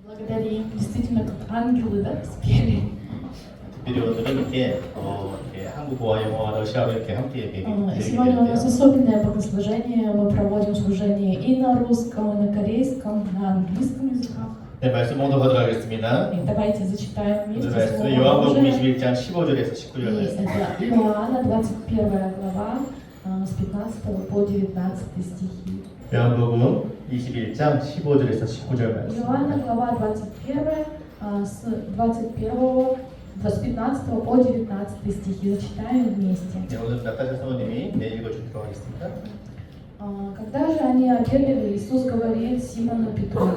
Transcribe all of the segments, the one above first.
Благодарим. Действительно, как ангелы, да, спели. 비디오들은 이렇게 한국어와 영어와 러시아어 이렇게 함께 Сегодня у нас особенное богослужение. Мы проводим служение и на русском, и на корейском, на английском языках. 네, 말씀 봉독하도록 하겠습니다. И давайте зачитаем вместе 말씀 Слово 요한복음 Божие. 21장 15절에서 19절 И 말씀. это Иоанна, 21 глава, с 15 по 19 стихи. 요한복음 21장 15절에서 19절 말씀. Иоанна, глава 21, с 15 по 19 стихи. Зачитаем вместе. 네, 오늘 나타샤 사모님이 네, 읽어주도록 하겠습니다. Когда же они обедали, Иисус говорит Симону Петру: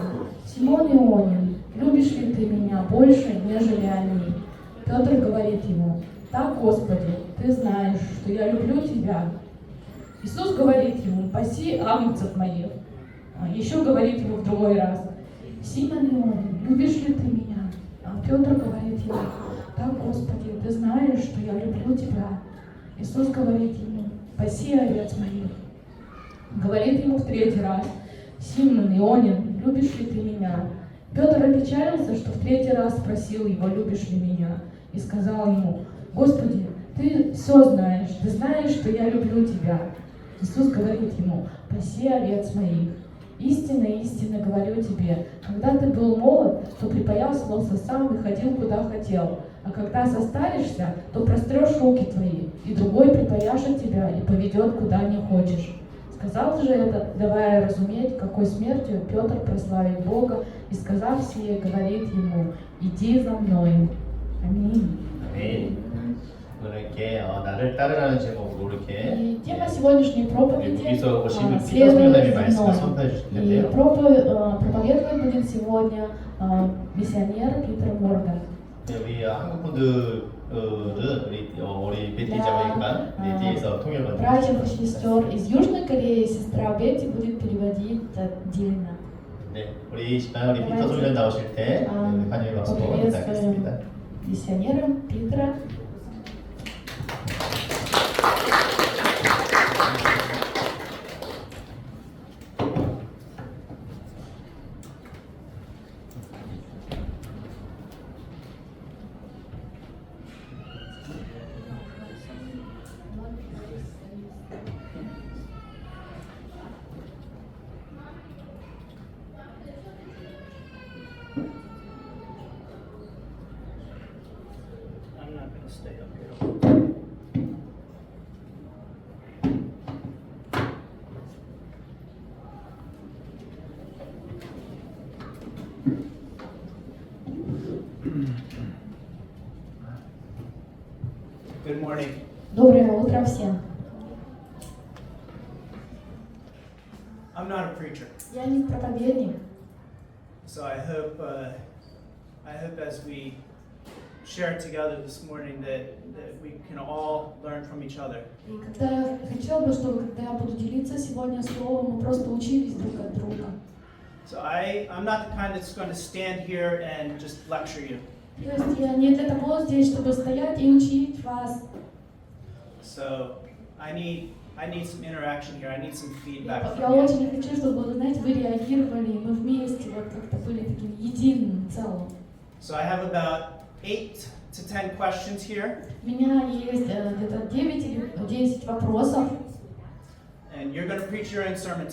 «Симон Ионин, любишь ли ты меня больше, нежели они?» Петр говорит ему: «Да, Господи, ты знаешь, что я люблю тебя». Иисус говорит ему: «Паси агнцев моих». Еще говорит ему в другой раз: «Симон Ионин, любишь ли ты меня?» Петр говорит ему: «Да, Господи, ты знаешь, что я люблю тебя». Иисус говорит ему: «Паси овец моих». Говорит ему в третий раз: «Симон Ионин, любишь ли ты меня?» Петр опечалился, что в третий раз спросил его: «Любишь ли меня?» И сказал ему: «Господи, ты все знаешь, ты знаешь, что я люблю тебя». Иисус говорит ему: «Паси овец моих. Истинно, истинно говорю тебе, когда ты был молод, то припоясывался сам и ходил куда хотел, а когда состаришься, то прострешь руки твои, и другой припояшет тебя и поведет куда не хочешь». Сказал же это, давая разуметь, какой смертью Петр прославит Бога, и, сказав сие, говорит ему: «Иди за мною». Аминь. 네. 오늘 이렇게 나를 따르라는 제목으로 이렇게 И тема сегодняшней проповеди 여기서 오신 «Следуй 피터성령님의 за 말씀을 мной». 선포해 주실 И 텐데요. проповедовать будет сегодня миссионер Питер Морган. 네, 우리 한국 분들은 우리 베티 자매니까 뒤에서 통역을 Братьев и сестер из Южной Кореи сестра Бетти будет переводить отдельно. 네, 우리 피터 성령 나오실 때 환영의 박수로 부탁드리겠습니다. Миссионером Питера. Good morning. Доброе утро всем. I'm not a preacher, Я не проповедник, so I hope as we share together this morning that we can all learn from each other. и когда я хотела бы, чтобы когда я буду делиться сегодня словом, мы просто учились друг от друга. So I'm not the kind that's going to stand here and just lecture you. То есть я не для того здесь, чтобы стоять и учить вас. So I need some interaction here. I need some feedback Я from you. очень хочу, чтобы, вы знаете, вы реагировали, и мы вместе вот как-то были таким единым целым. So I have about 8 to 10 questions here. У меня есть где-то 9 или 10 вопросов, And you're going to preach your own sermon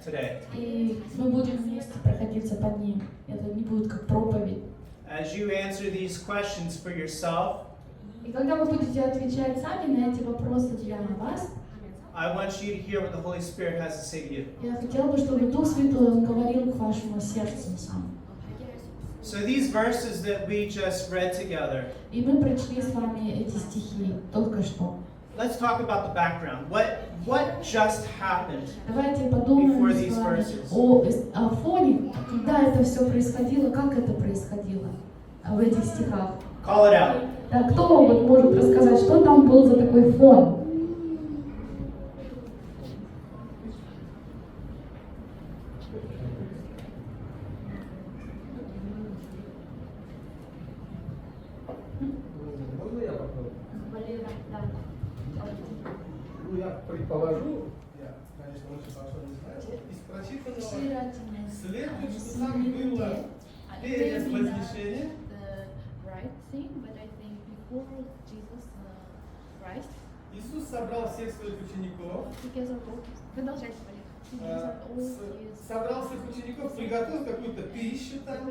today. и мы будем вместе проходиться по ним. Это не будет как проповедь. As you answer these questions for yourself, И когда вы будете отвечать сами на эти вопросы для вас, I want you to hear what the Holy Spirit has to say to you. я хотела бы, чтобы Дух Святой Он говорил к вашему сердцу сам. So these verses that we just read together, И мы прочли с вами эти стихи только что. let's talk about the background. What just happened? Давайте подумаем Before с these вами verses. о фоне, когда это все происходило, как это происходило в этих стихах. Call it out. Да, кто вот может рассказать, что там был за такой фон? Можно я попробую? Ну, я предположу, я, конечно, очень хорошо не знаю, из прочитанного следует, что там было перед maybe вознесением. the right thing, but I think before Jesus Christ, Иисус собрал всех своих учеников, because of all, продолжайте, Валерий. Because of all his собрал всех учеников, приготовил какую-то пищу там,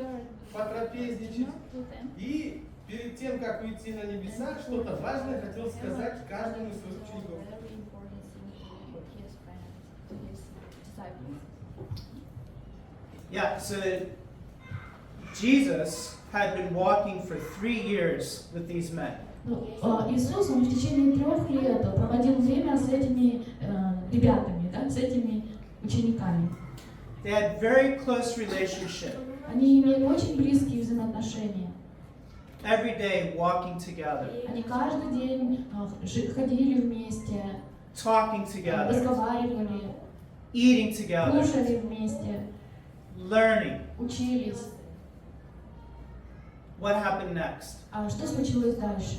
потрапезничать. with them. И перед тем, как уйти на небеса, что-то важное хотел сказать каждому из своих учеников. Very important thing to his friends, to his disciples. Yeah, so Jesus had been walking for 3 years with these men. Иисус, он в течение 3 лет проводил время с этими ребятами, да, с этими учениками. They had very close relationship. Они имели очень близкие взаимоотношения. Every day walking together, Они каждый день ходили вместе, talking together, разговаривали, eating together, кушали вместе, learning. учились. What happened next? А что случилось дальше?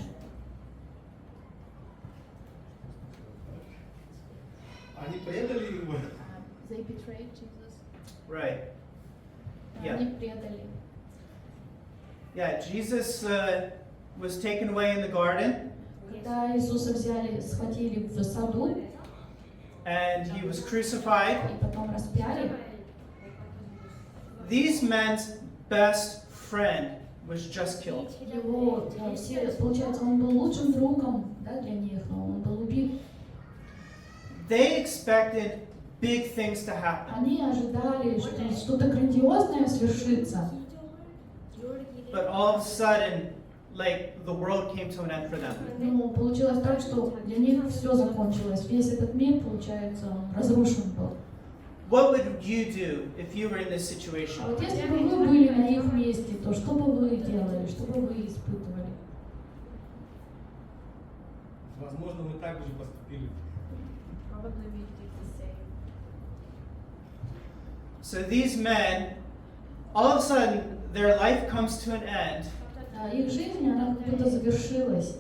Они предали его. They betrayed Jesus. Right. Yeah. Они предали. Yeah, Jesus was taken away in the garden, Когда Иисуса взяли, схватили в саду and he was crucified. и потом распяли, These men's best friend was just killed. его все, получается, он был лучшим другом, да, для них, но он был убит. They expected big things to happen, Они ожидали, что что-то грандиозное свершится. but all of a sudden, like the world came to an end for them. Ну, получилось так, что для них все закончилось. Весь этот мир, получается, он разрушен был. What would you do if you were in this А situation? вот если бы вы были на их месте, то что бы вы делали, что бы вы испытывали? Возможно, мы так же поступили. So these men, all of a sudden, their life comes to an end. Их жизнь, она как будто завершилась.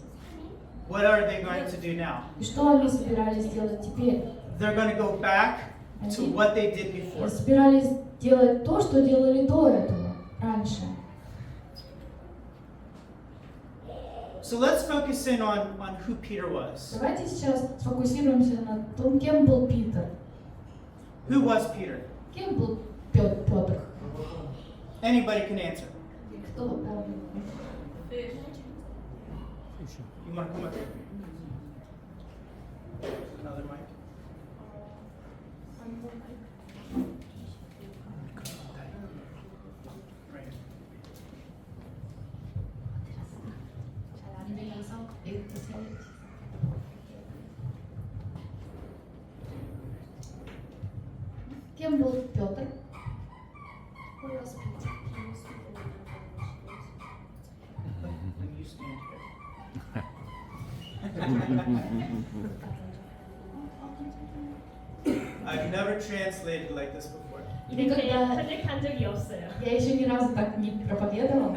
What are they going to do now? И что они собирались делать теперь? They're going to go back to Они what they did before. собирались делать то, что делали до этого, раньше. So let's focus in on who Peter was. Давайте сейчас сфокусируемся на том, кем был Питер. Who was Peter? Кем был Петр? Anybody can answer. Кто был? You want to come up here? Another mic. Right. Кем был Петр? You stand here. I've never translated like this before. 이렇게 Никогда 선택한 적이 없어요. я еще ни разу так не проповедовала.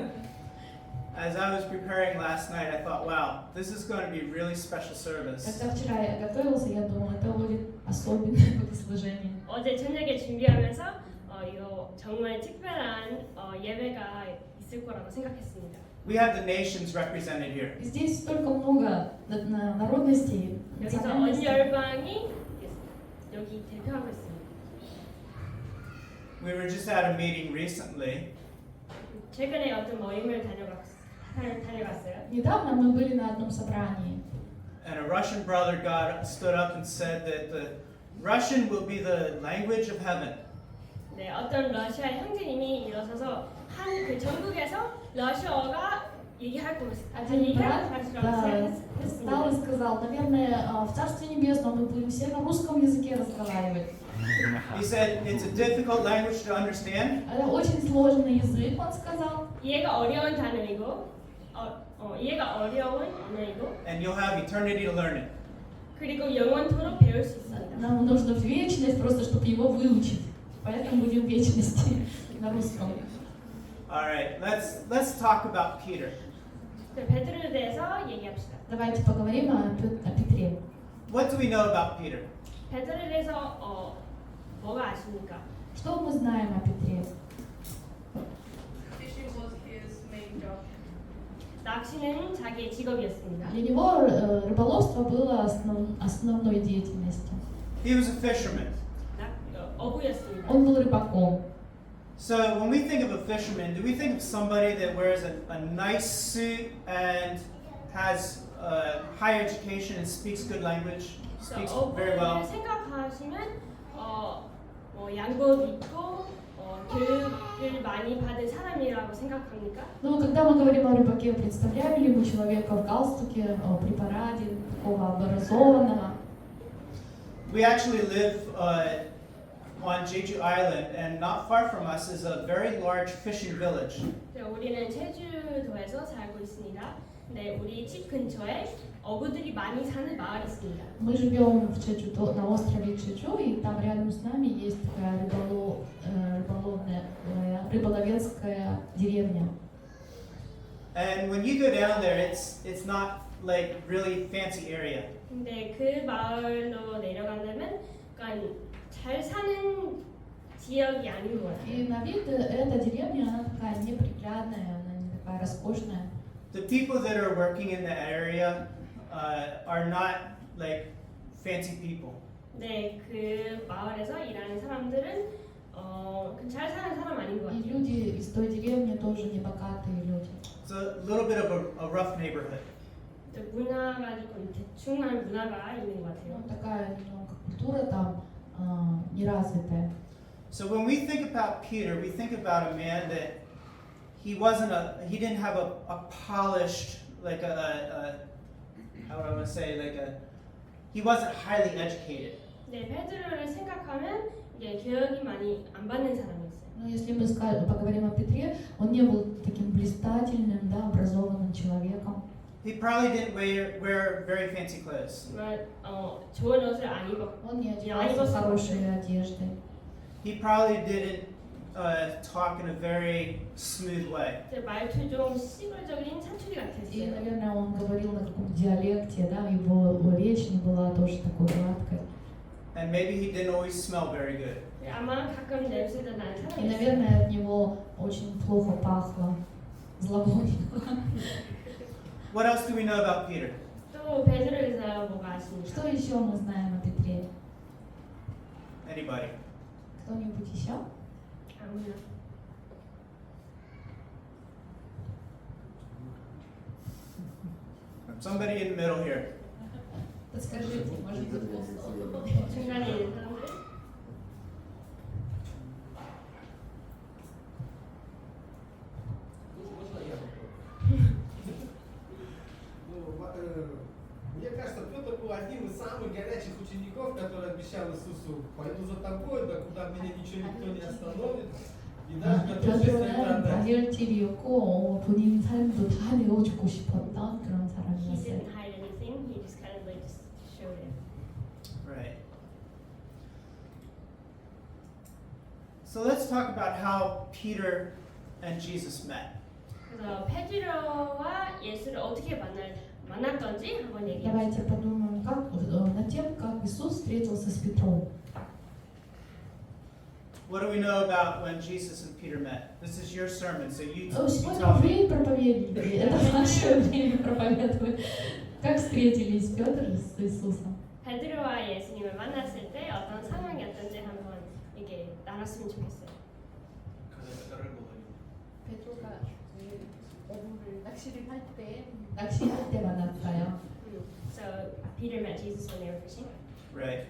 As I was preparing last night, I thought, wow, this is going to be a really special service. Когда вчера я готовился, я думала, это будет особенное богослужение. 어제 저녁에 준비하면서 이거 정말 특별한 예배가 있을 거라고 생각했습니다. We have the nations represented here. Здесь столько много народностей, 여기서 национальностей. 언열방이 여기 대표하고 있습니다. We were just at a meeting recently, 최근에 어떤 모임을 다녀갔어요. Недавно мы были на одном собрании, and a Russian brother stood up and said that the Russian will be the language of heaven. 네, 어떤 러시아 형제님이 일어서서 그 전국에서 러시아어가 얘기할 거라고 один брат 생각했습니다. встал и сказал, наверное, в Царстве Небесном мы будем все на русском языке разговаривать. He said it's a difficult language to understand, Это очень сложный язык, он сказал. 이해가 어려운 단어이고, 이해가 어려운 언어이고, and you'll have eternity to learn it. 그리고 영원토록 배울 수 있습니다. Нам нужно в вечность просто, чтобы его выучить. Поэтому будем в вечности на русском. All right, let's talk about Peter. 베드로에 대해서 얘기합시다. Давайте поговорим о Петре. What do we know about Peter? 베드로에 대해서 뭐가 아십니까? Что мы знаем о Петре? Fishing 낚시는 자기의 직업이었습니다. Для него рыболовство было основной деятельностью. He was a fisherman. 어부였습니다. Он был рыбаком. So when we think of a fisherman, do we think of somebody that wears a nice suit and has higher education and speaks good language, speaks very well? 어부를 생각하시면 뭐 양복 입고 교육을 많이 받은 사람이라고 생각합니까? Но когда мы говорим о рыбаке, представляем ли мы человека в галстуке, при параде, такого образованного? We actually live on Jeju Island, and not far from us is a very large fishing village. 우리는 제주도에서 살고 있습니다. 네, 우리 집 근처에 어부들이 많이 사는 마을이 있습니다. Мы живем в Чхонджу, на острове Чхонджу, и там рядом с нами есть такая рыболовецкая деревня. And when you go down there, it's not like really fancy area. 근데 그 마을로 내려간다면 약간 잘 사는 지역이 아닌 것 같아요. И на вид эта деревня, она такая неприглядная, она не такая роскошная. The people that are working in the area are not like fancy people. 네, 그 마을에서 일하는 사람들은 잘 사는 사람 아닌 것 И 같아요. люди из той деревни тоже не богатые люди. It's a little bit of a rough neighborhood. 문화가 조금 대충한 문화가 있는 것 같아요. Ну, такая немного культура там неразвитая. So when we think about Peter, we think about a man that he didn't have a polished, like how do I want to say, he wasn't highly educated. 네, 베드로를 생각하면 이게 교육이 많이 안 받는 사람이었어요. Но если мы поговорим о Петре, он не был таким блистательным, да, образованным человеком. He probably didn't wear very fancy clothes. 좋은 옷을 안 입었고, Он не одевался в хорошие одежды. He probably didn't talk in a very smooth way. 말투 좀 시골적인 사투리 И, 같았어요. наверное, он говорил на каком-то диалекте, да, его речь не была тоже такой гладкой. And maybe he didn't always smell very good. 아마 가끔 냄새도 나는 И, 사람이었어요. наверное, от него очень плохо пахло, зловонило. What else do we know about Peter? 또 베드로에서 뭐가 아십니까? Что еще мы знаем о Петре? Anybody? Кто-нибудь еще? 아무나. Somebody in the middle here. Подскажите, может быть, 중간에 있는 사람들? Мне кажется, Петр был одним из самых горячих учеников, который обещал Иисусу: пойду за тобой, да куда меня ничего никто не остановит. И даже готов жизнь 베드로는 отдать. 다혈질이었고 본인 삶도 다 내어주고 싶었던 그런 He 사람이었어요. didn't hide anything. He just kind of like just showed it. Right. So let's talk about how Peter and Jesus met. 그래서 베드로와 예수를 어떻게 만났던지 한번 얘기해 Давайте 보죠. подумаем над тем, как Иисус встретился с Петром. What do we know about when Jesus and Peter met? This is your sermon, so you Сегодня tell me. вы проповедовали, это ваше время проповедовать. Как встретились Петр с Иисусом? 베드로와 예수님을 만났을 때 어떤 상황이었던지 한번 이게 나눴으면 좋겠어요. 베드로가 어부를 낚시할 때 만났어요. So Peter met Jesus when they were fishing. Right.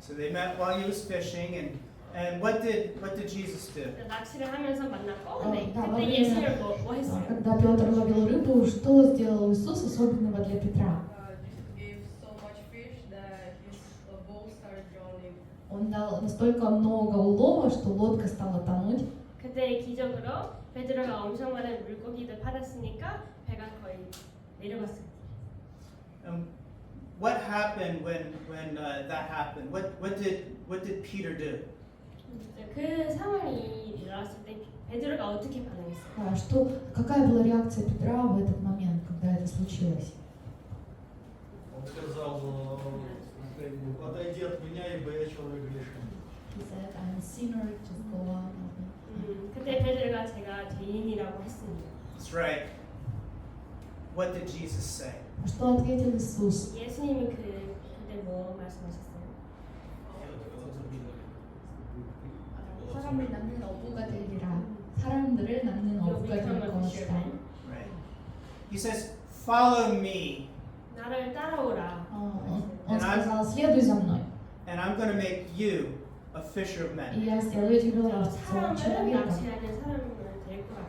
So they met while he was fishing, and what did Jesus do? 낚시를 하면서 만났고, 근데 да, 그때 예수를 뭐 했어요? Когда Петр ловил рыбу, что сделал Иисус особенного для Петра? Jesus gave so much fish that his boat started drowning. Он дал настолько много улова, что лодка стала тонуть. 그때 기적으로 베드로가 엄청 많은 물고기를 받았으니까 배가 거의 내려갔어요. What happened when that happened? What did Peter do? 그 상황이 일어났을 때 베드로가 어떻게 반응했어요? Какая была реакция Петра в этот момент, когда это случилось? Он сказал: отойди от меня, ибо я человек грешный. He said, I'm a sinner, just go out of me. 그때 베드로가 제가 죄인이라고 했습니다. That's right. what did Jesus say? Что ответил Иисус? 예수님이 그때 뭐 말씀하셨어요? 사람을 낳는 어부가 되리라. 사람들을 낳는 어부가 될 것이다. Right. He says, "Follow me, 나를 따라오라. Он сказал, следуй за мной, and I'm going to make you a fisher of men." и я сделаю тебя ловцом 사람을 человека. 낚시하는 사람을 될 거라.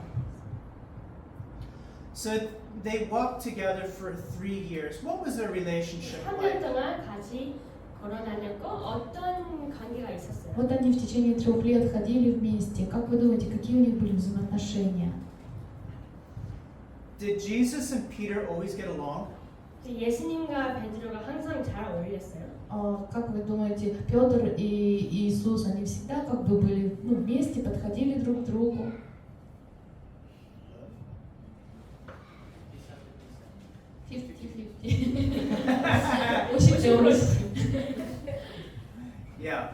So they walked together for 3 years. What was their relationship 3년 like? 동안 같이 걸어 다녔고 어떤 관계가 있었어요? Вот они в течение 3 лет ходили вместе. Как вы думаете, какие у них были взаимоотношения? Did Jesus and Peter always get along? 예수님과 베드로가 항상 잘 어울렸어요. Как вы думаете, Петр и Иисус, они всегда как бы были вместе, подходили друг к другу? Yeah.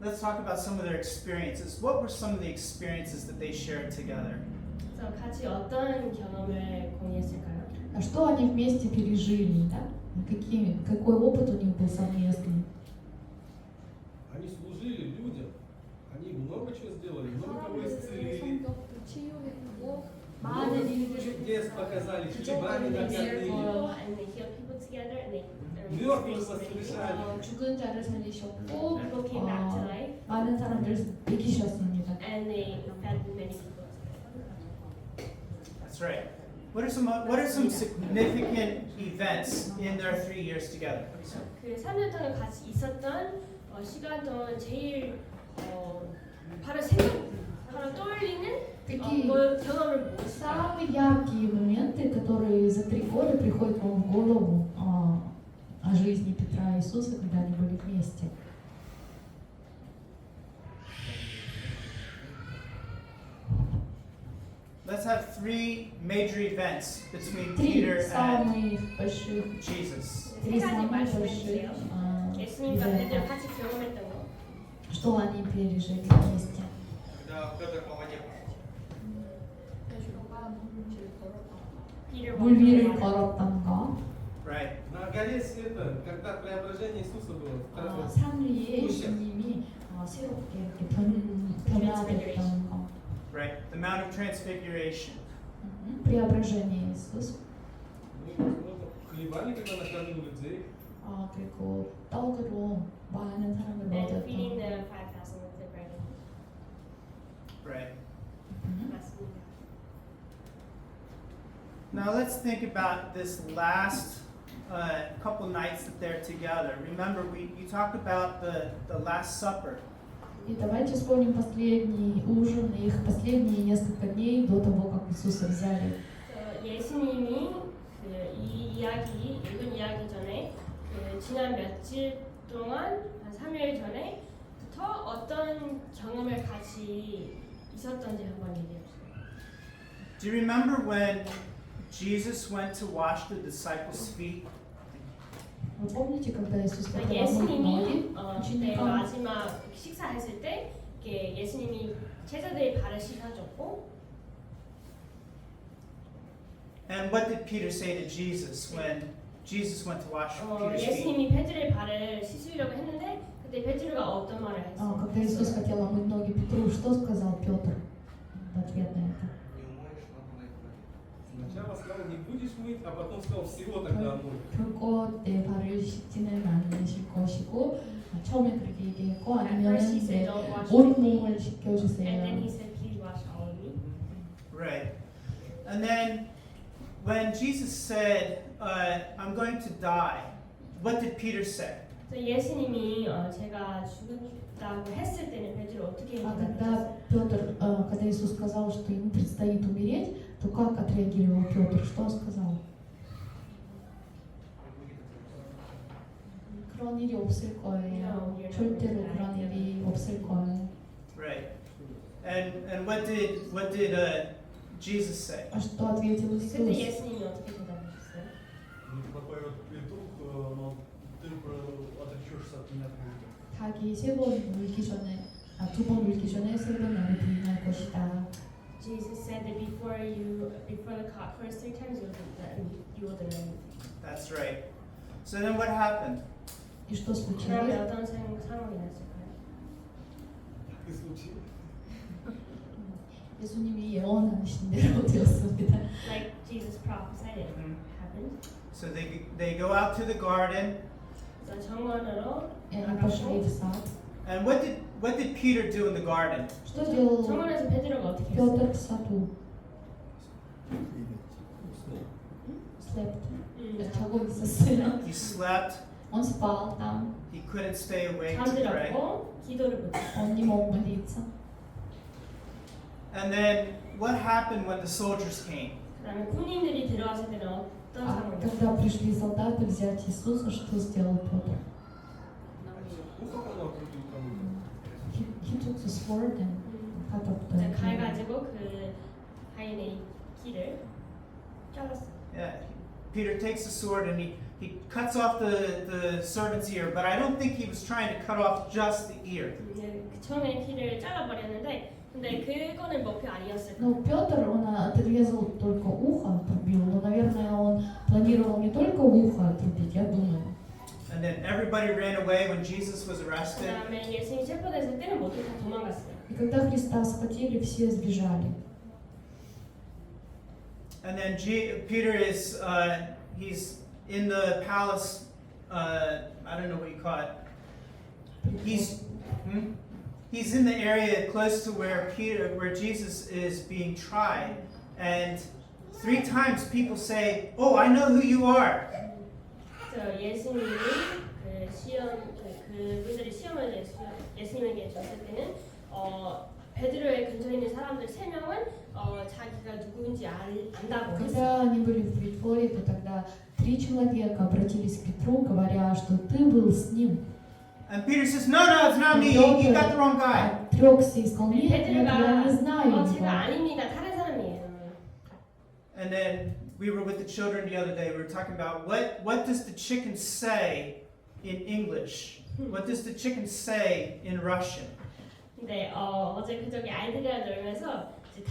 Let's talk about some of their experiences. What were some of the experiences that they shared together? 그래서 같이 어떤 경험을 공유했을까요? А что они вместе пережили, да? Какой опыт у них был совместный? Они служили людям, они много чего сделали, много кого исцелили. 많은 일들을 Чудес показали, хлебами накормили. and they healed people together and they Мертвых воскрешали. 죽은 자를 살리셨고 people came back to life 많은 사람들을 이기셨습니다. and they fed many people. That's right. What are some significant events in their 3 years together? 그 3년 동안 같이 있었던 시간 동안 제일 바로 떠올리는 경험을 뭐 Самые яркие моменты, которые за 3 года приходят вам в голову о жизни Петра и Иисуса, когда они были вместе. Let's have 3 major events between 3 Peter and самых больших, Jesus. 3 세 가지 самых 말씀해 больших 주세요. 예수님과 베드로 ивента. 같이 경험했던 거. Что они пережили вместе? Когда Петр по воде 물 위를 걸었던 거, Right. На горе света, когда преображение Иисуса было, 산 위에 예수님이 새롭게 이렇게 변화됐던 거, Right. The Mount of Transfiguration. преображение Иисуса, хлебами, когда накормил людей. 그리고 떡으로 많은 사람을 And feeding 먹였던 the 거. 5,000 with the bread. Right. 맞습니다. Now let's think about this last couple nights that they're together. Remember, you talked about the Last Supper. И давайте вспомним последний ужин, их последние несколько дней до того, как Иисуса взяли. 예수님이 이 이야기, 읽은 이야기 전에 지난 며칠 동안 한 3일 전에부터 어떤 경험을 같이 있었던지 한번 얘기해 주세요. Do you remember when Jesus went to wash the disciples' feet? Вы помните, когда Иисус хотел омыть 예수님이 ноги 그때 ученикам? 마지막 식사했을 때 예수님이 제자들의 발을 씻어줬고 And what did Peter say to Jesus when Jesus went to wash Peter's feet? 예수님이 베드로의 발을 씻으려고 했는데 그때 베드로가 어떤 말을 했어요? Когда Иисус хотел омыть ноги Петру, что сказал Петр в ответ на это? Сначала сказал, не будешь мыть, а потом сказал, всего тогда омой. 결코 내 발을 씻지는 않으실 것이고 처음에 그렇게 얘기했고 At 아니면 first he 이제 said, "Don't wash 온 my feet." 몸을 And then 씻겨주세요. he said, please wash all of me. Right. And then when Jesus said, I'm going to die, what did Peter say? 그래서 예수님이 제가 죽는다고 했을 때는 베드로 어떻게 Когда 대답했어요? когда Иисус сказал, что ему предстоит умереть, то как отреагировал Петр? Что он сказал? 그런 일이 없을 거예요. 절대로 그런 일이 없을 거예요. Right. And what did Jesus say? А что ответил 그때 Иисус? 예수님이 어떻게 대답하셨어요? проповедует Петру, но ты отречешься от меня дважды. 닭이 3번 울기 전에, 2번 울기 전에 3번 나를 부인할 것이다. before the cock crows 3 times, you will deny me. That's right. So then what happened? И что 그다음에 случилось? 어떤 상황이 났을까요? Так и случилось. 예수님이 예언하신 대로 되었습니다. Like Jesus prophesied it happened. So they go out to the garden, 그래서 정원으로 И они пошли в сад. and what did Peter do in the garden? Что делал 정원에서 베드로가 어떻게 했어요? Петр в саду? Slept. 자고 있었어요. He slept. Он спал там. He couldn't stay awake to pray. 잠들었고 기도를 못했어요. Он не мог молиться. And then what happened when the soldiers came? 그다음에 군인들이 들어왔을 때는 어떤 А 상황이었어요? когда пришли солдаты взять Иисуса, что сделал Петр? Ухо оно крутил кому-то. He took the sword and cut off 이제 the 칼 가지고 그 하인의 귀를 잘랐어요. Yeah, Peter takes the sword and he cuts off the servant's ear, but I don't think he was trying to cut off just the ear. 처음에 귀를 잘라버렸는데 근데 그거는 목표 아니었을 Ну, 거예요. Петр, он отрезал только ухо, отрубил, но, наверное, он планировал не только ухо отрубить, я думаю. And then everybody ran away when Jesus was arrested. 그다음에 예수님이 체포됐을 때는 모두 다 도망갔어요. И когда Христа схватили, все сбежали. And then Peter is he's in the palace. I don't know what you call it. He's in the area close to where Jesus is being tried, and 3 times people say, "Oh, I know who you are." 그래서 예수님이 그 시험 그분들이 시험을 예수님에게 줬을 때는 베드로의 근처에 있는 사람들 3명은 자기가 누구인지 안다고 했어요. Когда они были в притворе, то тогда 3 человека обратились к Петру, говоря, что ты был с ним. And Peter says, "No, it's not me. You got the wrong guy." Отрекся и сказал, нет, я 베드로가 не знаю 제가 его. 아닙니다. 다른 사람이에요. And then we were with the children the other day. We were talking about what does the chicken say in English? What does the chicken say in Russian? 근데 어제 그저께 아이들이랑 놀면서 이제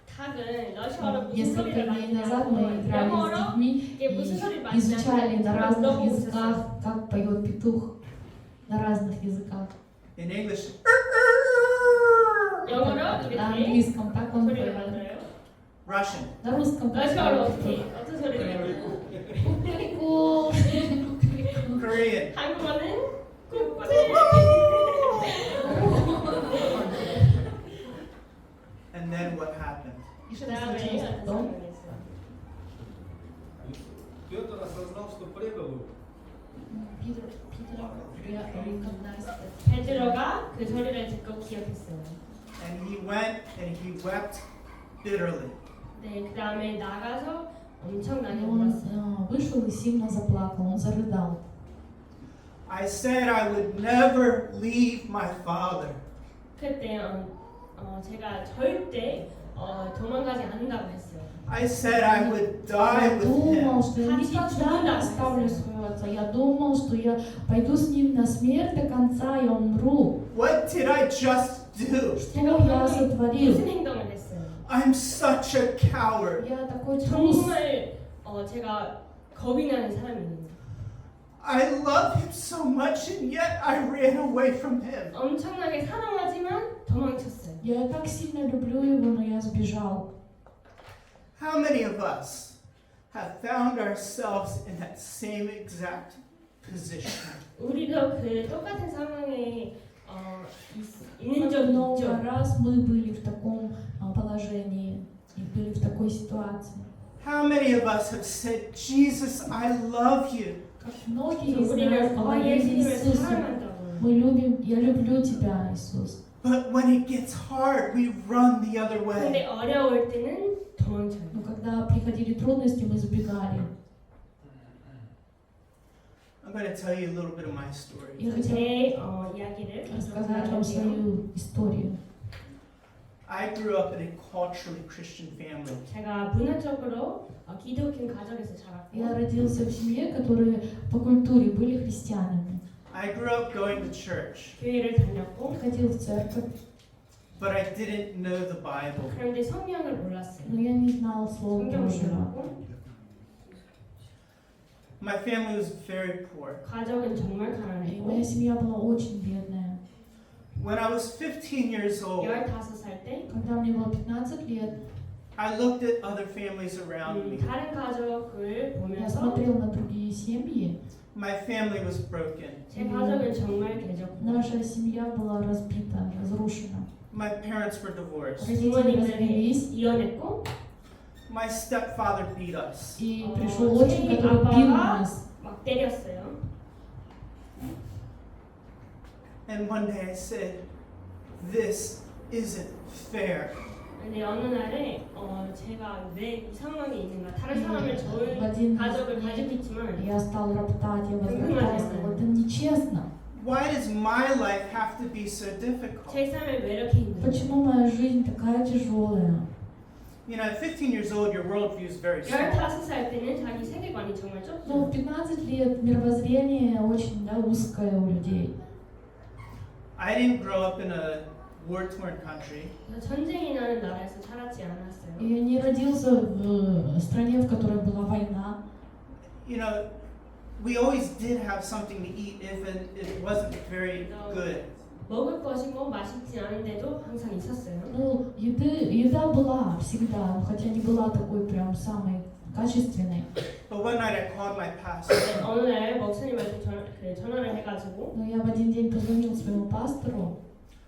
닭은 러시아어로 무슨 Несколько 소리를 дней 많이 назад мы 내고 играли с 영어로 детьми 이게 무슨 소리를 и 많이 изучали на разных 너무 языках, 웃었어요. как поет петух на разных языках. In English, 영어로 На 이렇게 английском так он 소리를 поет. 만들어요. Russian. На русском как 러시아어로 поет. 어떤 소리를 내요? Курику. Korean. 한국어는 꾹꾹. And then what happened? И что 그다음에 случилось 어떤 потом? 상황이 있어요? Петр осознал, что прибыл. Peter recognized that. 베드로가 그 소리를 듣고 기억했어요. And he went and he wept bitterly. 네, 그다음에 나가서 엄청나게 И он 울었어요. вышел и сильно заплакал, он зарыдал. I said I would never leave my father. 그때 제가 절대 도망가지 않는다고 했어요. I said I would die Я with думал, him. что я никогда не оставлю своего отца. Я думал, что я пойду с ним на смерть до конца, я умру. What did I just do? Что я сотворил? 무슨 행동을 했어요? I'm such a coward. Я такой трус. 정말 제가 겁이 나는 사람입니다. I love him so much and yet I ran away from him. 엄청나게 사랑하지만 도망쳤어요. Я так сильно люблю его, но я сбежал. How many of us have found ourselves in that same exact position? 우리도 그 똑같은 상황에 있는 적이 Много 있죠. раз мы были в таком положении и были в такой ситуации. How many of us have said, Jesus, I love you. Как многие из 우리는 нас говорили 예수님을 Иисусу, 사랑한다고. мы любим, я люблю тебя, Иисус. But when it gets hard, we run the other 근데 way. 어려울 때는 도망쳐요. Но когда приходили трудности, мы сбегали. I'm going to tell you a little bit of my story. Я хотела 제 이야기를 рассказать вам свою историю. I grew up in a culturally Christian family. 제가 문화적으로 기독교 가정에서 Я 자랐고 родился в семье, которые по культуре были христианами. I grew up going to church. 교회를 다녔고 Ходил в церковь. but I didn't know the Bible. 그런데 성경을 몰랐어요. Но я не знал слова 성경을 Божьего. 몰랐고 My family was very poor. 가족은 정말 И 가난했고 моя семья была очень бедная. When I was 15 years old, 15살 때 Когда мне было 15 лет, I looked at other families around me. 다른 가족을 я 보면서 смотрел на другие семьи. My family was broken. 제 가족은 정말 대적고 Наша семья была разбита, разрушена. My parents were divorced. Родители 부모님들이 развелись, 이혼했고 My stepfather beat us. и пришел отчим, который бил нас. 막 때렸어요. And one day I said, this isn't fair. 근데 어느 날에 제가 왜 이 상황이 있는가 다른 사람을 В 좋은 один 가족을 день 가지고 я стал роптать, я возмущался. Это нечестно. Why does my life have to be so difficult? 제 삶이 왜 이렇게 힘들어? Почему моя жизнь такая тяжелая? You know, at 15 years old, your worldview is very small. 15살 때는 자기 세계관이 정말 Ну, 좁죠. в 15 лет мировоззрение очень узкое у людей. I didn't grow up in a war-torn country. 전쟁이 나는 나라에서 자랐지 않았어요. Я не родился в стране, в которой была война. You know, we always did have something to eat if it wasn't very good. 먹을 것이 뭐 맛있지 않은데도 항상 있었어요. Ну, еда была всегда, хотя не была такой прям самой качественной. But one night I called my pastor. 어느 날 목사님한테 전화를 해가지고 Но я в один день позвонил своему пастору.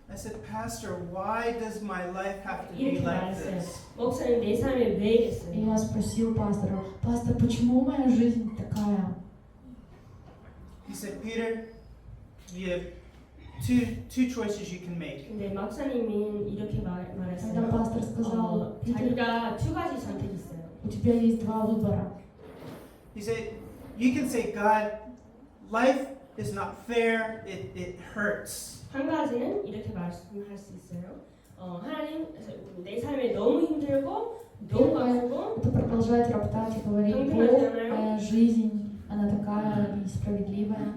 I said, Pastor, why does my life have to be 이렇게 like 말했어요. this? 목사님 내 삶이 왜 И 이랬어요? я спросил пастора: пастор, почему моя жизнь такая? He said, Peter, you have two choices you can make. 근데 목사님이 이렇게 Когда 말했어요. пастор сказал: Питер, 자기가 두 가지 선택이 있어요. у тебя есть два выбора. He said, you can say, God, life is not fair, it hurts. 한 가지는 이렇게 말씀할 수 있어요. 하나님, 내 삶이 너무 힘들고 너무 아프고 Это продолжать роптать и говорить: Бог, моя жизнь, она такая несправедливая.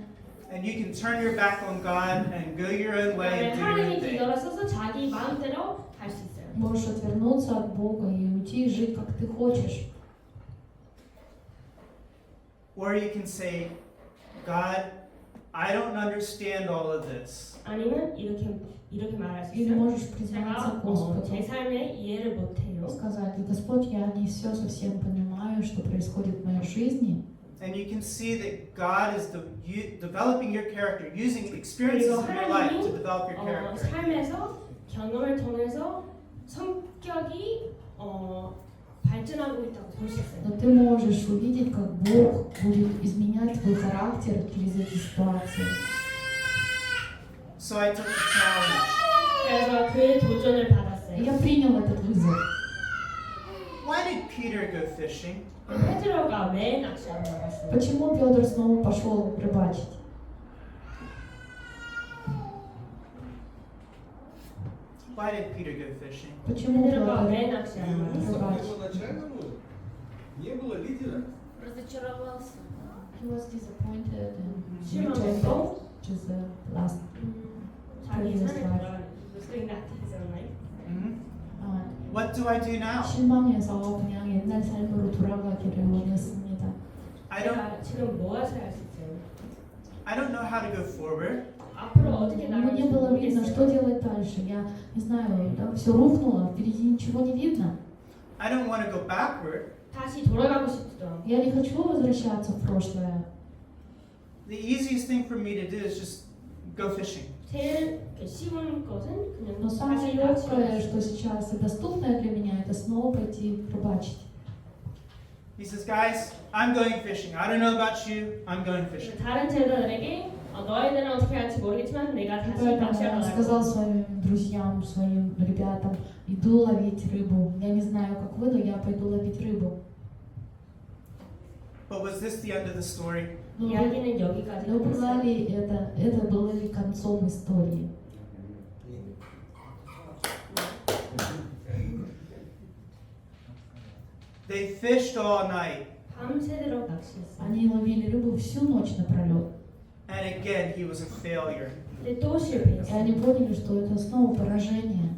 And you can turn your back on God and go your own way 그다음에 and do your own 하나님이 thing. 뒤돌아서서 자기 마음대로 할 수 있어요. Можешь отвернуться от Бога и уйти и жить, как ты хочешь. Or you can say, God, I don't understand all of this. 아니면 이렇게 말할 수 Или 있어요. можешь признаться 제가 Господу, 제 삶에 이해를 못해요. сказать: Господь, я не все совсем понимаю, что происходит в моей жизни. And you can see that God is developing your character, using experiences in your life to develop your character. 삶에서 경험을 통해서 성격이 발전하고 있다고 볼 수 있어요. Но ты можешь увидеть, как Бог будет изменять твой характер через эти ситуации. So I took the challenge. 그래서 그 도전을 И 받았어요. я принял этот вызов. Why did Peter go fishing? 페드로가 왜 낚시하러 나갔어요? Почему Петр снова пошел рыбачить? Why did Peter go fishing? Почему 페드로가 왜 Петр 낚시하러 Ну, 나갔어요? рыбачит? первоначальному не было лидера. Разочаровался. He was disappointed and 실망했고 rejected, which is the last. 자기 삶에 돌아가는 going back to his own life. What do I do now? 실망해서 그냥 옛날 삶으로 돌아가기를 원했습니다. I don't 제가 지금 무엇을 할 수 있어요? I don't know how to go forward. 앞으로 어떻게 Мне 나갈지 было видно, что 모르겠어요. делать дальше. Я не знаю, да, все рухнуло, впереди ничего не видно. I don't want to go backward. 다시 돌아가고 싶지도 않고. Я не хочу возвращаться в прошлое. The easiest thing for me to do is just go fishing. 제일 쉬운 것은 그냥 Но самое 다시 легкое, 낚시하는 что сейчас и доступное для меня, это снова пойти рыбачить. He says, guys, I'm going fishing. I don't know about you. I'm going fishing. 다른 제자들에게 너희들은 어떻게 할지 모르겠지만 내가 다시 Поэтому 낚시하러 он 갈 сказал 거야. своим друзьям, своим ребятам: иду ловить рыбу. Я не знаю, как вы, но я пойду ловить рыбу. But was this the end of the story? Но 이야기는 여기까지 но было 끝났어요. ли это было ли концом истории? They fished all night. 밤새도록 낚시했어요. Они ловили рыбу всю ночь напролет. And again, he was a failure. 근데 또 И 실패했어요. они поняли, что это снова поражение.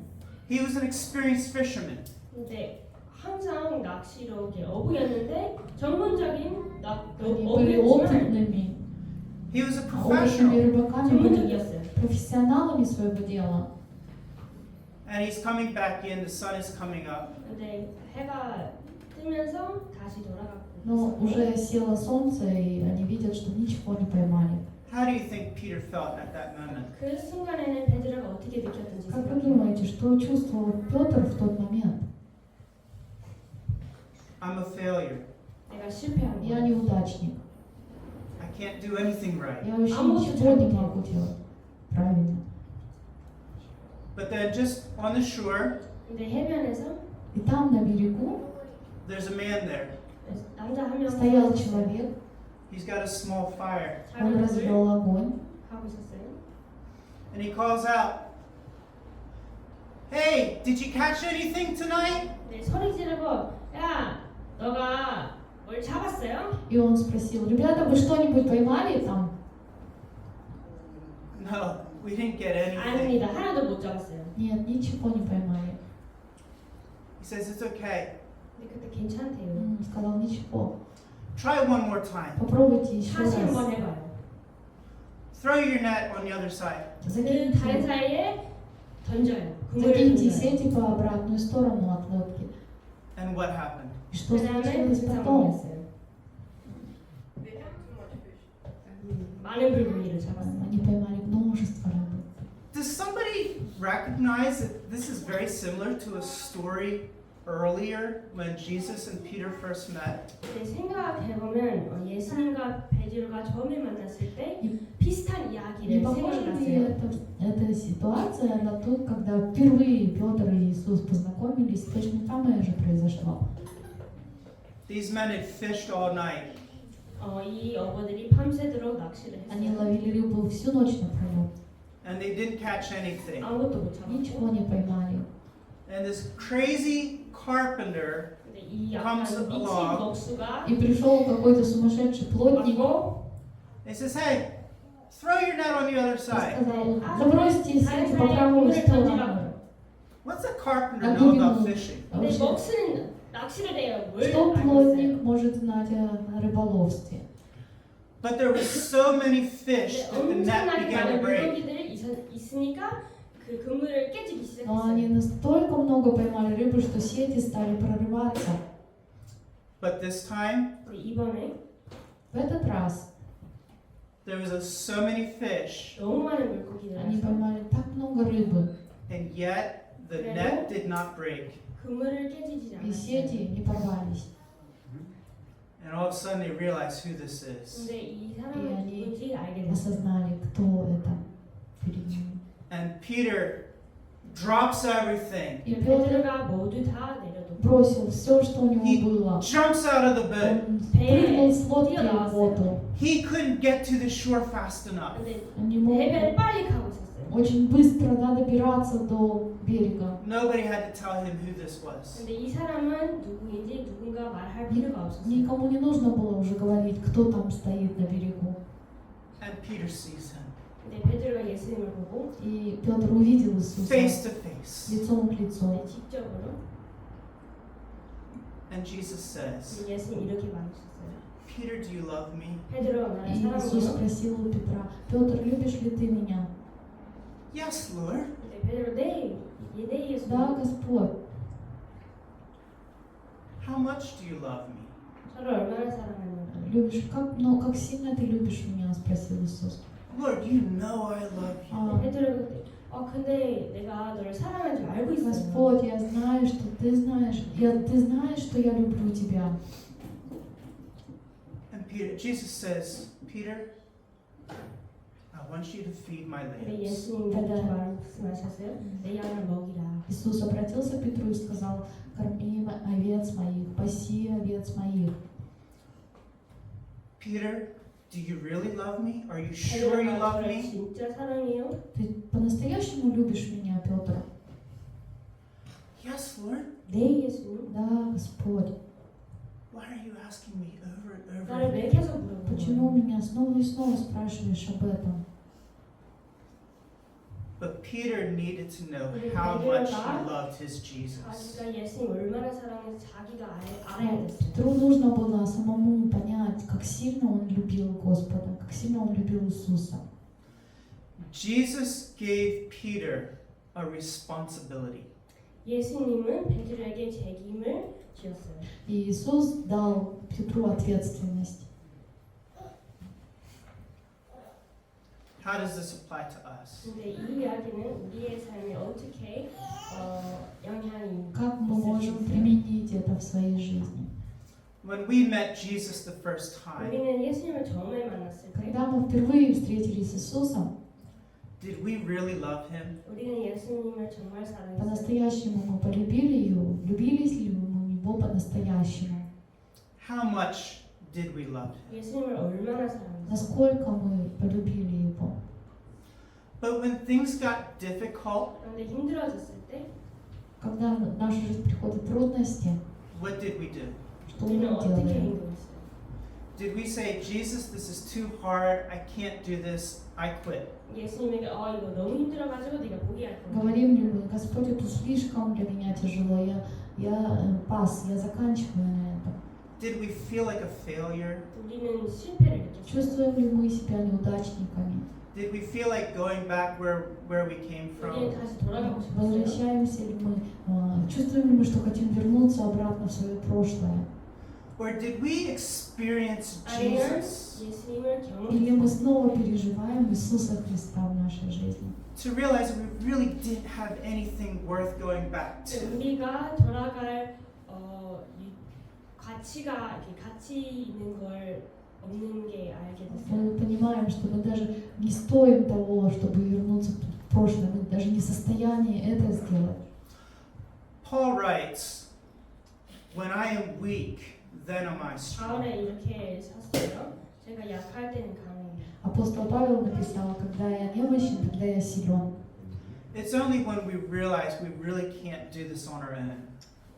He was an experienced fisherman. 근데 항상 낚시로 이렇게 어부였는데 전문적인 Они были 어부였지만 опытными, He was a опытными professional. рыбаками, были 전문적이었어요. профессионалами своего дела. And he's coming back in, the sun is coming up. 근데 해가 뜨면서 다시 돌아가고. Но уже село солнце, и они видят, что ничего не поймали. How do you think Peter felt at that moment? 그 순간에는 베드로가 어떻게 느꼈던지 Как вы 생각해요. думаете, что чувствовал Петр в тот момент? I'm a failure. 내가 실패한 Я 거야. неудачник. I can't do anything right. Я вообще 아무것도 ничего не 잘못해요. могу делать правильно. But then just on the shore, 근데 해변에서 И там на берегу there's a man there. 남자 한 명 стоял человек, He's got a small fire. он 작은 불을 развел огонь, 하고 있었어요. And he calls out, "Hey, did you catch anything tonight?" 네, 소리 지르고 야 너가 뭘 잡았어요? и он спросил: ребята, вы что-нибудь поймали там? No, we didn't get anything. 아닙니다. 하나도 못 잡았어요. Нет, ничего не поймали. He says, "It's okay. 근데 그때 괜찮대요. Сказал: ничего, Try one more time. попробуйте еще 다시 한번 раз. 해봐요. Throw your net on the other side." 그 다른 Закиньте, 사이에 던져요. 그물을 закиньте 던져요. сети по обратную сторону от лодки. And what happened? И что 그 다음에 случилось 그 потом? 상황이었어요. They have too much fish. 많은 물고기를 잡았어요. Они поймали множество рыбы. Does somebody recognize that this is very similar to a story earlier when Jesus and Peter first met? 근데 생각해보면 예수님과 베드로가 처음에 만났을 때 비슷한 Не 이야기를 похожа ли 생각났어요. эта ситуация на ту, когда впервые Петр и Иисус познакомились, точно самое же произошло. These men had fished all night. 이 어부들이 밤새도록 낚시를 Они 했어요. ловили рыбу всю ночь напролет. And they didn't catch anything. 아무것도 못 잡았고. Ничего не поймали. And this crazy carpenter 근데 이 약간 미친 목수가 И пришел какой-то сумасшедший плотник 왔고 and says, "Hey, throw your net on the other и side." сказал: забросьте сети по правую сторону. What's a carpenter know about fishing? А 근데 вообще, 목수는 낚시를 해요. 뭘 что 알고 있어요? плотник может знать о рыболовстве? But there were so many fish that the net 엄청나게 began to 많은 break. 물고기들이 있으니까 그 그물을 깨지기 Но они 시작했어요. настолько много поймали рыбы, что сети стали прорываться. But this time, 근데 이번에 В этот раз there was so many fish, 너무 많은 물고기를 они 해서 поймали так много рыбы, and yet the net did not break. 그물을 깨지지 и сети 않았어요. не порвались. And all of a sudden they realized who this is. 근데 이 И 사람은 они 누군지 알게 됐어요. осознали, кто это перед ними. And Peter drops everything. И Петр 베드로가 모두 다 내려놓고 бросил все, что у него He было. jumps out of the boat. Он прыгнул с лодки в 뛰어나왔어요. воду. He couldn't get to the shore fast enough. 근데 Он не мог 해변을 빨리 가고 있었어요. очень быстро добираться до берега. Nobody had to tell him who this was. 근데 이 사람은 누구인지 누군가 말할 필요가 없었어요. Никому не нужно было уже говорить, кто там стоит на берегу. And Peter sees him 근데 베드로가 예수님을 보고 И Петр увидел Иисуса face to face. лицом к лицу. 직접으로 And Jesus says, 예수님 이렇게 말하셨어요. "Peter, do you love me?" 베드로 나를 И Иисус 사랑해요? спросил у Петра: Петр, любишь ли ты меня? Yes, Lord. 근데 베드로 네 예수님. Да, Господь. How much do you love me? 저를 얼마나 사랑하냐고. Любишь, как сильно ты любишь меня? Спросил Иисус. Lord, you know I love you. 베드로가 근데 내가 너를 사랑하는 줄 알고 있어. Господь, я знаю, что ты знаешь, ты знаешь, что я люблю тебя. And Jesus says, "Peter, I want you to feed my 근데 lambs." 예수님 이렇게 말씀하셨어요. 내 양을 먹이라. Иисус обратился к Петру и сказал: корми овец моих, паси овец моих. Peter, do you really love me? Are you sure you 베드로가 love 저를 me? 진짜 사랑해요? Ты по-настоящему любишь меня, Петр? Yes, Lord. 네 예수님. Да, Господь. Why are you asking me over and over 나를 왜 again? 계속 물어보는 Почему 거야? меня снова и снова спрашиваешь об этом? But Peter needed to know how much he loved his Jesus. 자기가 예수님 얼마나 사랑해서 자기가 알아야 됐어요. Петру нужно было самому понять, как сильно он любил Господа, как сильно он любил Иисуса. Jesus gave Peter a responsibility. 예수님은 베드로에게 책임을 주었어요. И Иисус дал Петру ответственность. How does this apply to us? 근데 이 이야기는 우리의 삶에 어떻게 영향이 Как мы можем применить это в своей жизни? When we met Jesus the first time, 우리는 예수님을 처음에 만났을 때 Когда мы впервые встретились с Иисусом, did we really love him? 우리는 예수님을 정말 사랑했어요. по-настоящему мы полюбили Его, влюбились ли мы в Него по-настоящему? How much did we love him? 예수님을 얼마나 사랑했어요. Насколько мы полюбили Его? But when things got difficult, 그런데 힘들어졌을 때 Когда в нашу жизнь приходят трудности, what did we do? что мы 우리는 어떻게 делаем? 행동했어요? Did we say, Jesus, this is too hard, I can't do this, I quit? 예수님에게 이거 너무 힘들어가지고 내가 포기할 거야. Говорим ли мы, Господь, это слишком для меня тяжело, я заканчиваю на этом. Did we feel like a failure? 우리는 실패를 느꼈어요. Чувствуем ли мы себя неудачниками? Did we feel like going back where we came 우리는 from? 다시 돌아가고 싶었어요. Возвращаемся ли мы, чувствуем ли мы, что хотим вернуться обратно в свое прошлое? Or did we experience 아니면 Jesus 예수님을 Или мы 경험했어요. снова переживаем Иисуса Христа в нашей жизни? to realize we really didn't have anything worth going back to? 우리가 돌아갈 가치가 이렇게 가치 있는 걸 없는 게 알게 됐어요. Мы понимаем, что мы даже не стоим того, чтобы вернуться в прошлое, мы даже не в состоянии это сделать. Paul writes, "When I am weak, then am I strong." 바울에 이렇게 썼어요. 제가 약할 때는 강해요. Апостол Павел написал, когда я немощен, тогда я силен. It's only when we realize we really can't do this on our own,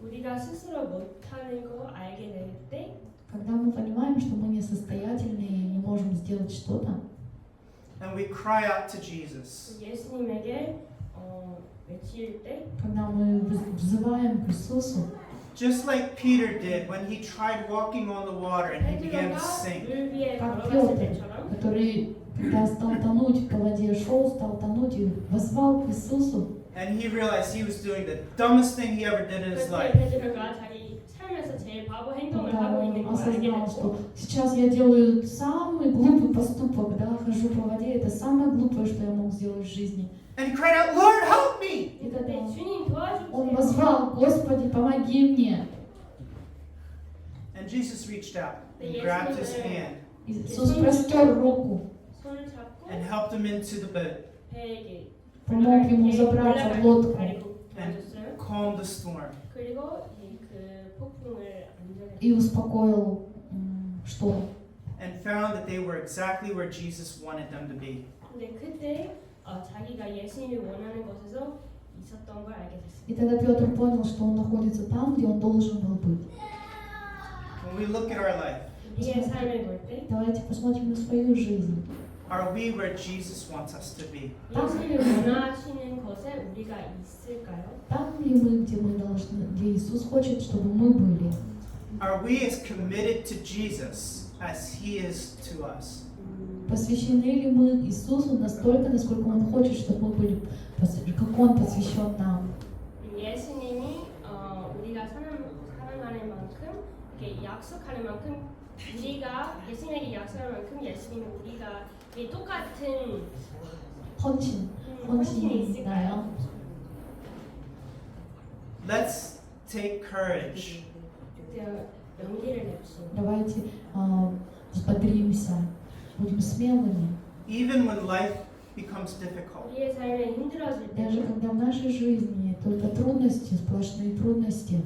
우리가 스스로 못하는 거 알게 될 때, Когда мы понимаем, что мы несостоятельны и не можем сделать что-то, and we cry out to Jesus, 예수님에게 외칠 때, когда мы взываем к Иисусу, just like Peter did when he tried walking on the water and he began to 베드로가 sink. 물 위에 как 걸어갔을 Петр, 때처럼 который, когда стал тонуть по воде, стал тонуть и воззвал к Иисусу, And he realized he was doing the dumbest thing he ever did in his 그때 life. 베드로가 자기 삶에서 제일 바보 행동을 когда 하고 он 있는 걸 알게 осознал, 됐고, что сейчас я делаю самый глупый поступок, да, хожу по воде, это самое глупое, что я мог сделать в жизни. And he cried out, "Lord, help me!" И 그때 тогда 주님 он 도와주세요. воззвал: Господи, помоги мне. And Jesus reached out and grabbed his hand Иисус простер руку, 손을 잡고 and helped him into the boat 배에게 помог ему забраться в лодку 도와줬어요. calmed the storm. 그리고 그 폭풍을 и 안전하게 успокоил шторм. And found that they were exactly where Jesus wanted them to be. 근데 그때 자기가 예수님이 원하는 곳에서 있었던 걸 알게 됐어요. И тогда Петр понял, что он находится там, где он должен был быть. When we look at our life, 우리의 삶을 볼 때 Давайте посмотрим на свою жизнь. are we where Jesus wants us to be? 예수님이 원하시는 곳에 우리가 있을까요? Там ли мы, где мы должны, где Иисус хочет, чтобы мы были? Are we as committed to Jesus as He is to us? Посвящены ли мы Иисусу настолько, насколько Он хочет, чтобы мы были, как Он посвящен нам? 예수님이 우리가 사랑하는 만큼 이렇게 약속하는 만큼 우리가 예수님에게 약속하는 만큼 예수님은 우리가 이 똑같은 헌신이 헌신이 있나요? 있을까요? Let's take courage. 용기를 냅시다. Давайте взбодримся, будем смелыми. Even when life becomes difficult, 우리의 삶에 힘들어질 때 Даже когда в нашей жизни только трудности, сплошные трудности,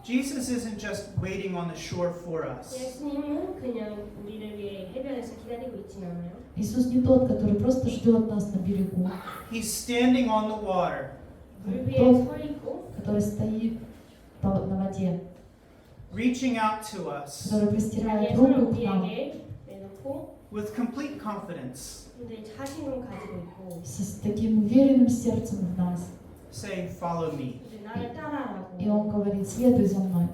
Jesus isn't just waiting on the shore for us. 예수님은 그냥 우리를 위해 해변에서 기다리고 있진 않아요. Иисус не тот, который просто ждет нас на берегу, He's standing on the water, 물 위에 тот, 서 있고 который стоит на воде, reaching out to us, который простирает 자기의 손을 руку к нам 우리에게 않고 with complete confidence, 근데 자신감 가지고 있고 с таким уверенным сердцем в нас. saying, "Follow me." 이제 나를 따라라고 И Он говорит, следуй за мной.